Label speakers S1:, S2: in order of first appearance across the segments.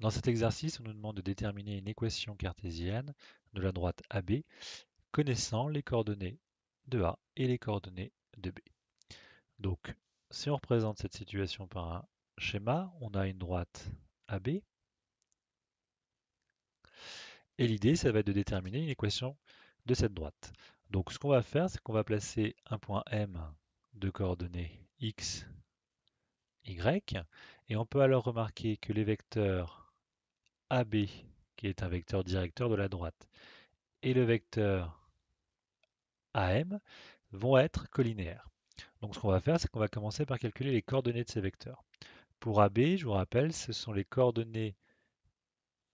S1: Dans cet exercice, on nous demande de déterminer une équation cartésienne de la droite AB connaissant les coordonnées de A et les coordonnées de B. Donc, si on représente cette situation par un schéma, on a une droite AB et l'idée, ça va être de déterminer une équation de cette droite. Donc, ce qu'on va faire, c'est qu'on va placer un point M de coordonnées X, Y, et on peut alors remarquer que les vecteurs AB, qui est un vecteur directeur de la droite, et le vecteur AM vont être collinéaires. Donc ce qu'on va faire, c'est qu'on va commencer par calculer les coordonnées de ces vecteurs. Pour AB, je vous rappelle, ce sont les coordonnées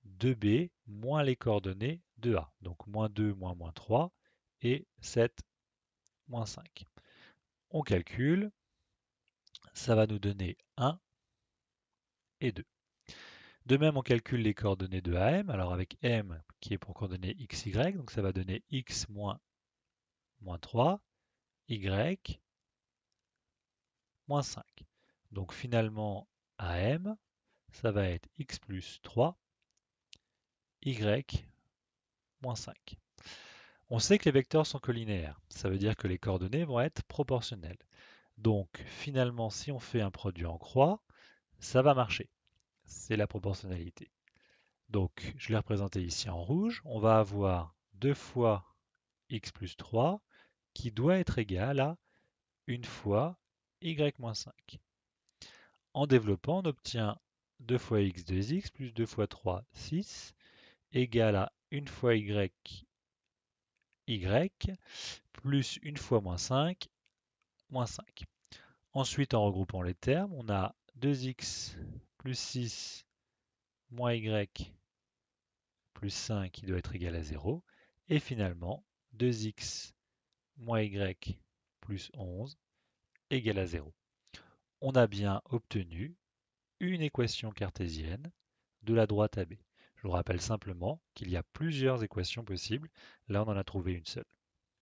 S1: de B moins les coordonnées de A. Donc moins 2, moins 3 et 7, moins 5. On calcule, ça va nous donner 1 et 2. De même, on calcule les coordonnées de AM, alors avec M qui est pour coordonnées x, y, donc ça va donner x moins 3, y moins 5. Donc finalement, AM, ça va être x plus 3, y moins 5. On sait que les vecteurs sont collinéaires, ça veut dire que les coordonnées vont être proportionnelles. Donc finalement, si on fait un produit en croix, ça va marcher. C'est la proportionnalité. Donc je l'ai représenté ici en rouge. On va avoir 2 fois x plus 3 qui doit être égal à 1 fois y moins 5. En développant, on obtient 2 fois x 2x plus 2 fois 3, 6, égale à 1 fois y, plus 1 fois moins 5, moins 5. Ensuite, en regroupant les termes, on a 2x plus 6 moins y plus 5 qui doit être égal à 0. Et finalement, 2x moins y plus 11 égale à 0. On a bien obtenu une équation cartésienne de la droite AB. Je vous rappelle simplement qu'il y a plusieurs équations possibles. Là, on en a trouvé une seule.